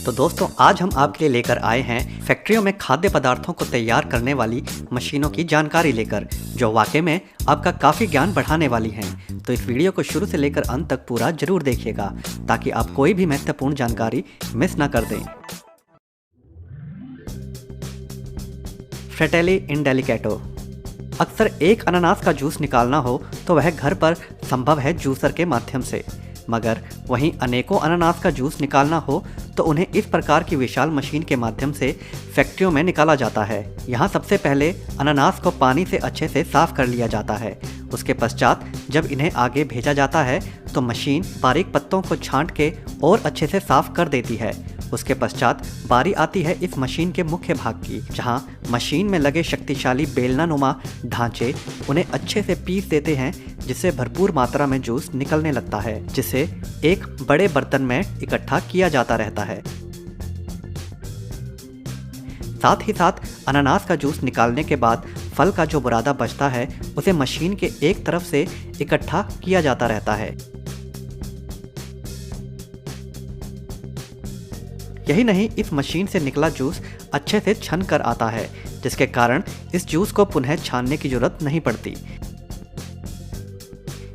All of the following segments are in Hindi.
तो दोस्तों आज हम आपके लिए लेकर आए हैं फैक्ट्रियों में खाद्य पदार्थों को तैयार करने वाली मशीनों की जानकारी लेकर, जो वाकई में आपका काफ़ी ज्ञान बढ़ाने वाली हैं। तो इस वीडियो को शुरू से लेकर अंत तक पूरा जरूर देखिएगा ताकि आप कोई भी महत्वपूर्ण जानकारी मिस ना कर दें। फ्रेटेली इंडेलिकेटो। अक्सर एक अनानास का जूस निकालना हो तो वह घर पर संभव है जूसर के माध्यम से, मगर वहीं अनेकों अनानास का जूस निकालना हो तो उन्हें इस प्रकार की विशाल मशीन के माध्यम से फैक्ट्रियों में निकाला जाता है। यहाँ सबसे पहले अनानास को पानी से अच्छे से साफ कर लिया जाता है। उसके पश्चात जब इन्हें आगे भेजा जाता है तो मशीन बारीक पत्तों को छांट के और अच्छे से साफ कर देती है। उसके पश्चात बारी आती है इस मशीन के मुख्य भाग की, जहाँ मशीन में लगे शक्तिशाली बेलनानुमा ढांचे उन्हें अच्छे से पीस देते हैं, जिससे भरपूर मात्रा में जूस निकलने लगता है, जिसे एक बड़े बर्तन में इकट्ठा किया जाता रहता है। साथ ही साथ अनानास का जूस निकालने के बाद फल का जो बुरादा बचता है उसे मशीन के एक तरफ से इकट्ठा किया जाता रहता है। यही नहीं, इस मशीन से निकला जूस अच्छे से छन कर आता है, जिसके कारण इस जूस को पुनः छानने की जरूरत नहीं पड़ती।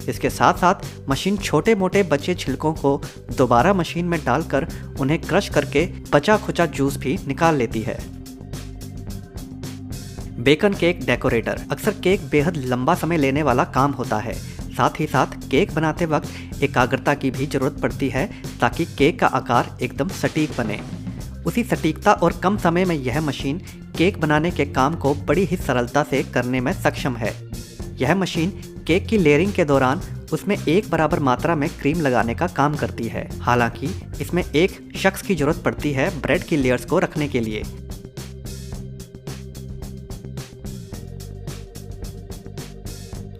इसके साथ साथ मशीन छोटे मोटे बचे छिलकों को दोबारा मशीन में डालकर उन्हें क्रश करके बचा खुचा जूस भी निकाल लेती है। Bakon cake decorator. अक्सर केक बेहद लंबा समय लेने वाला काम होता है। साथ ही साथ केक बनाते वक्त एकाग्रता की भी जरूरत पड़ती है ताकि केक का आकार एकदम सटीक बने। उसी सटीकता और कम समय में यह मशीन केक बनाने के काम को बड़ी ही सरलता से करने में सक्षम है। यह मशीन केक की लेयरिंग के दौरान उसमें एक बराबर मात्रा में क्रीम लगाने का काम करती है। हालांकि इसमें एक शख्स की जरूरत पड़ती है ब्रेड की लेयर्स को रखने के लिए।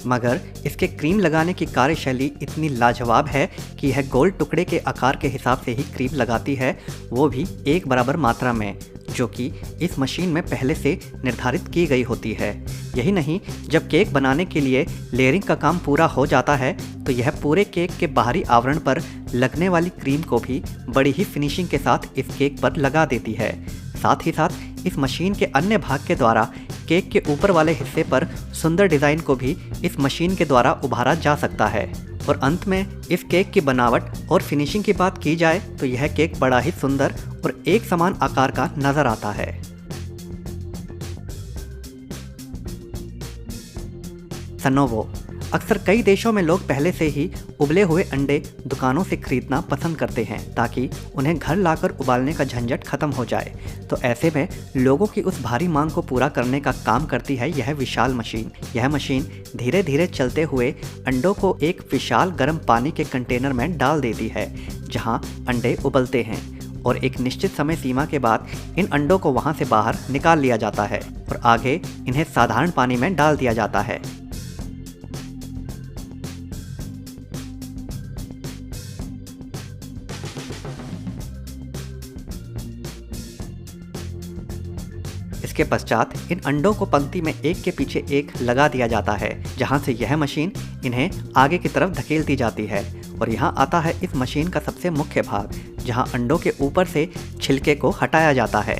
मगर इसके क्रीम लगाने की कार्यशैली इतनी लाजवाब है कि यह गोल टुकड़े के आकार के हिसाब से ही क्रीम लगाती है, वो भी एक बराबर मात्रा में, जो कि इस मशीन में पहले से निर्धारित की गई होती है। यही नहीं, जब केक बनाने के लिए लेयरिंग का काम पूरा हो जाता है तो यह पूरे केक के बाहरी आवरण पर लगने वाली क्रीम को भी बड़ी ही फिनिशिंग के साथ इस केक पर लगा देती है। साथ ही साथ इस मशीन के अन्य भाग के द्वारा केक के ऊपर वाले हिस्से पर सुंदर डिज़ाइन को भी इस मशीन के द्वारा उभारा जा सकता है। और अंत में इस केक की बनावट और फिनिशिंग की बात की जाए तो यह केक बड़ा ही सुंदर और एक समान आकार का नजर आता है। सनोवो। अक्सर कई देशों में लोग पहले से ही उबले हुए अंडे दुकानों से खरीदना पसंद करते हैं ताकि उन्हें घर लाकर उबालने का झंझट खत्म हो जाए। तो ऐसे में लोगों की उस भारी मांग को पूरा करने का काम करती है यह विशाल मशीन। यह मशीन धीरे धीरे चलते हुए अंडों को एक विशाल गर्म पानी के कंटेनर में डाल देती है, जहां अंडे उबलते हैं, और एक निश्चित समय सीमा के बाद इन अंडों को वहां से बाहर निकाल लिया जाता है और आगे इन्हें साधारण पानी में डाल दिया जाता है। इसके पश्चात इन अंडों को पंक्ति में एक के पीछे एक लगा दिया जाता है, जहां से यह मशीन इन्हें आगे की तरफ धकेलती जाती है। और यहाँ आता है इस मशीन का सबसे मुख्य भाग, जहां अंडों के ऊपर से छिलके को हटाया जाता है।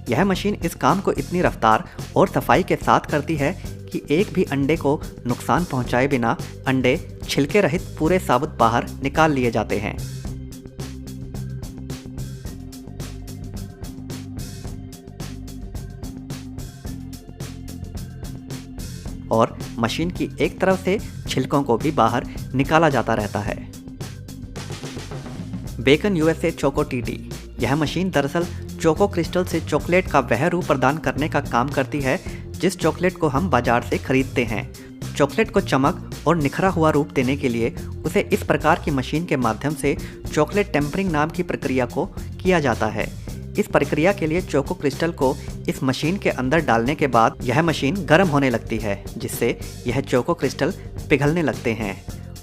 यह मशीन इस काम को इतनी रफ्तार और सफाई के साथ करती है कि एक भी अंडे को नुकसान पहुंचाए बिना अंडे छिलके रहित पूरे साबुत बाहर निकाल लिए जाते हैं। और मशीन की एक तरफ से छिलकों को भी बाहर निकाला जाता रहता है। बेकन यूएसए चोको टीटी। यह मशीन दरअसल चोको क्रिस्टल से चॉकलेट का वह रूप प्रदान करने का काम करती है जिस चॉकलेट को हम बाजार से खरीदते हैं। चॉकलेट को चमक और निखरा हुआ रूप देने के लिए उसे इस प्रकार की मशीन के माध्यम से चॉकलेट टेम्परिंग नाम की प्रक्रिया को किया जाता है। इस प्रक्रिया के लिए चोको क्रिस्टल को इस मशीन के अंदर डालने के बाद यह मशीन गर्म होने लगती है, जिससे यह चोको क्रिस्टल पिघलने लगते हैं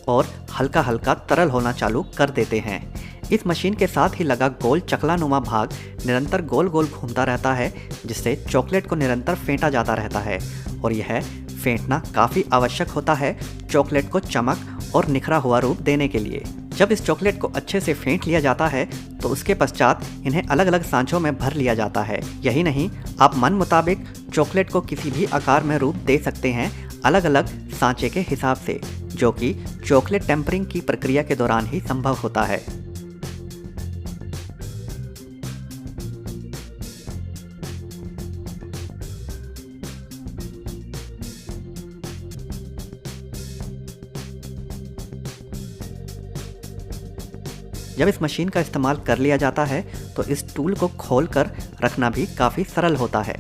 और हल्का हल्का तरल होना चालू कर देते हैं। इस मशीन के साथ ही लगा गोल चकलानुमा भाग निरंतर गोल गोल घूमता रहता है, जिससे चॉकलेट को निरंतर फेंटा जाता रहता है और यह फेंटना काफ़ी आवश्यक होता है चॉकलेट को चमक और निखरा हुआ रूप देने के लिए। जब इस चॉकलेट को अच्छे से फेंट लिया जाता है तो उसके पश्चात इन्हें अलग अलग सांचों में भर लिया जाता है। यही नहीं, आप मन मुताबिक चॉकलेट को किसी भी आकार में रूप दे सकते हैं अलग अलग सांचे के हिसाब से, जो कि चॉकलेट टेम्परिंग की प्रक्रिया के दौरान ही संभव होता है। जब इस मशीन का इस्तेमाल कर लिया जाता है तो इस टूल को खोलकर रखना भी काफ़ी सरल होता है।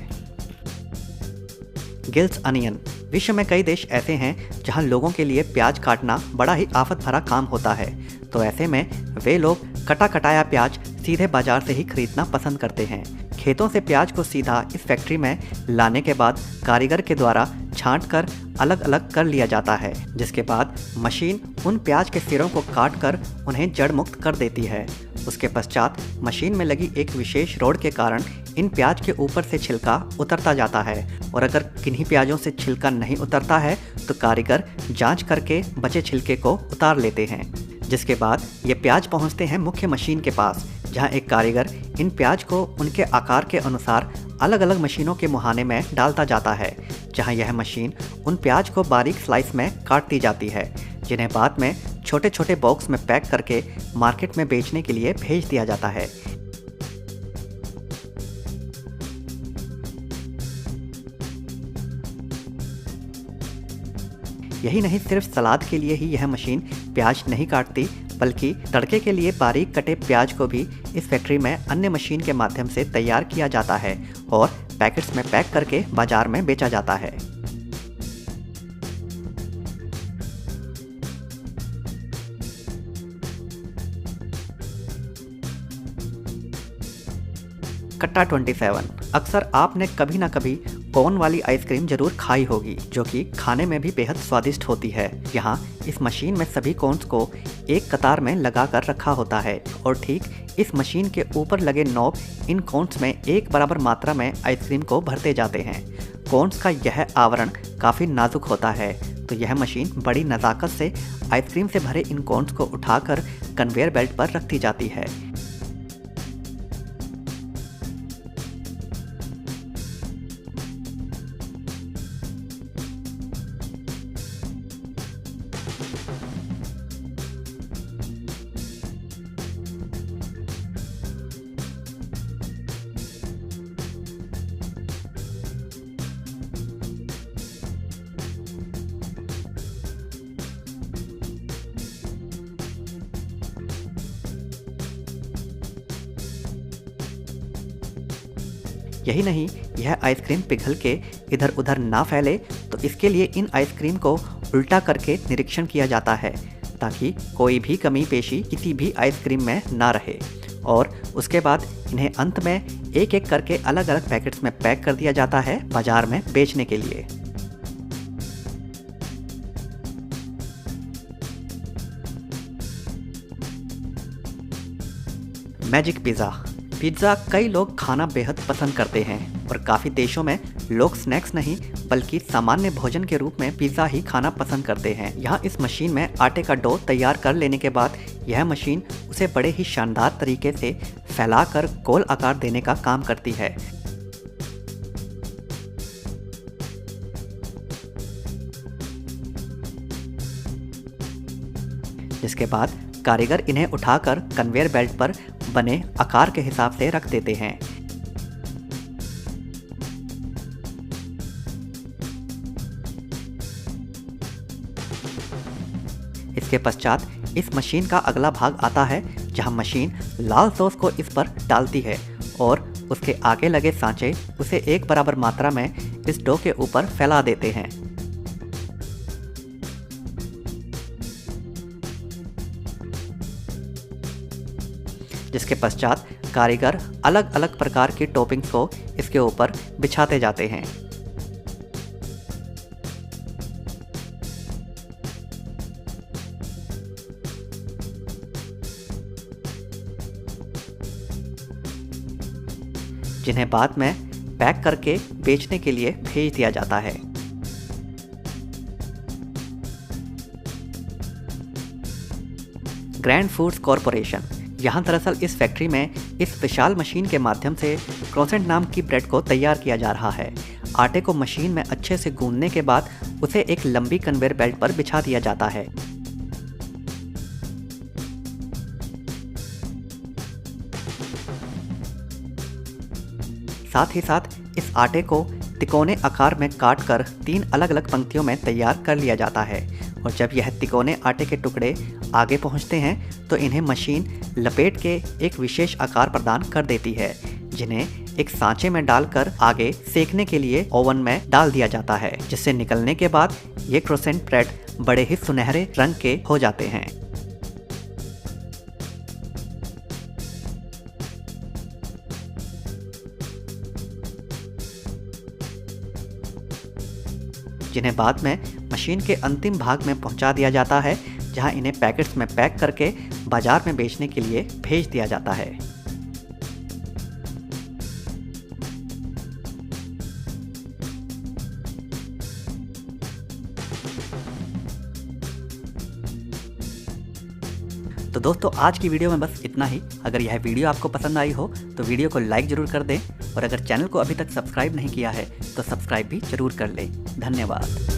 Gills onion. विश्व में कई देश ऐसे हैं जहां लोगों के लिए प्याज काटना बड़ा ही आफत भरा काम होता है, तो ऐसे में वे लोग कटा कटाया प्याज सीधे बाजार से ही खरीदना पसंद करते हैं। खेतों से प्याज को सीधा इस फैक्ट्री में लाने के बाद कारीगर के द्वारा छांटकर अलग अलग कर लिया जाता है, जिसके बाद मशीन उन प्याज के सिरों को काट कर उन्हें जड़ मुक्त कर देती है। उसके पश्चात मशीन में लगी एक विशेष रोड के कारण इन प्याज के ऊपर से छिलका उतरता जाता है, और अगर किन्हीं प्याजों से छिलका नहीं उतरता है तो कारीगर जांच करके बचे छिलके को उतार लेते हैं, जिसके बाद ये प्याज पहुंचते हैं मुख्य मशीन के पास, जहां एक कारीगर इन प्याज को उनके आकार के अनुसार अलग अलग मशीनों के मुहाने में डालता जाता है, जहां यह मशीन उन प्याज को बारीक स्लाइस में काटती जाती है, जिन्हें बाद में छोटे छोटे बॉक्स में पैक करके मार्केट में बेचने के लिए भेज दिया जाता है। यही नहीं, सिर्फ सलाद के लिए ही यह मशीन प्याज नहीं काटती, बल्कि तड़के के लिए बारीक कटे प्याज को भी इस फैक्ट्री में अन्य मशीन के माध्यम से तैयार किया जाता है और पैकेट्स में पैक करके बाजार में बेचा जाता है। कट्टा 27। अक्सर आपने कभी ना कभी कोन वाली आइसक्रीम जरूर खाई होगी, जो कि खाने में भी बेहद स्वादिष्ट होती है। यहाँ इस मशीन में सभी कोन्स को एक कतार में लगा कर रखा होता है और ठीक इस मशीन के ऊपर लगे नॉब इन कोन्स में एक बराबर मात्रा में आइसक्रीम को भरते जाते हैं। कोन्स का यह आवरण काफ़ी नाजुक होता है, तो यह मशीन बड़ी नज़ाकत से आइसक्रीम से भरे इन कोन्स को उठाकर कन्वेयर बेल्ट पर रखती जाती है। यही नहीं, यह आइसक्रीम पिघल के इधर उधर ना फैले, तो इसके लिए इन आइसक्रीम को उल्टा करके निरीक्षण किया जाता है, ताकि कोई भी कमी पेशी किसी भी आइसक्रीम में ना रहे। और उसके बाद इन्हें अंत में एक एक करके अलग अलग पैकेट्स में पैक कर दिया जाता है बाजार में बेचने के लिए। Magic pizza. पिज़्ज़ा कई लोग खाना बेहद पसंद करते हैं और काफ़ी देशों में लोग स्नैक्स नहीं बल्कि सामान्य भोजन के रूप में पिज़्ज़ा ही खाना पसंद करते हैं। यहाँ इस मशीन में आटे का डो तैयार कर लेने के बाद यह मशीन उसे बड़े ही शानदार तरीके से फैलाकर गोल आकार देने का काम करती है। जिसके बाद कारीगर इन्हें उठाकर कन्वेयर बेल्ट पर बने आकार के हिसाब से रख देते हैं। इसके पश्चात इस मशीन का अगला भाग आता है, जहां मशीन लाल सॉस को इस पर डालती है और उसके आगे लगे सांचे उसे एक बराबर मात्रा में इस डो के ऊपर फैला देते हैं। जिसके पश्चात कारीगर अलग अलग प्रकार की टॉपिंग्स को इसके ऊपर बिछाते जाते हैं। जिन्हें बाद में पैक करके बेचने के लिए भेज दिया जाता है। Grand foods corporation. यहाँ दरअसल इस फैक्ट्री में इस विशाल मशीन के माध्यम से क्रोसेंट नाम की ब्रेड को तैयार किया जा रहा है। आटे को मशीन में अच्छे से गूंदने के बाद उसे एक लंबी कन्वेयर बेल्ट पर बिछा दिया जाता है। साथ ही साथ इस आटे को तिकोने आकार में काट कर 3 अलग अलग पंक्तियों में तैयार कर लिया जाता है और जब यह तिकोने आटे के टुकड़े आगे पहुंचते हैं तो इन्हें मशीन लपेट के एक विशेष आकार प्रदान कर देती है, जिन्हें एक सांचे में डालकर आगे सेकने के लिए ओवन में डाल दिया जाता है, जिससे निकलने के बाद ये क्रोसेंट ब्रेड बड़े ही सुनहरे रंग के हो जाते हैं। जिन्हें बाद में मशीन के अंतिम भाग में पहुंचा दिया जाता है, जहां इन्हें पैकेट्स में पैक करके बाजार में बेचने के लिए भेज दिया जाता है। तो दोस्तों आज की वीडियो में बस इतना ही। अगर यह वीडियो आपको पसंद आई हो तो वीडियो को लाइक ज़रूर कर दें और अगर चैनल को अभी तक सब्सक्राइब नहीं किया है तो सब्सक्राइब भी ज़रूर कर लें। धन्यवाद।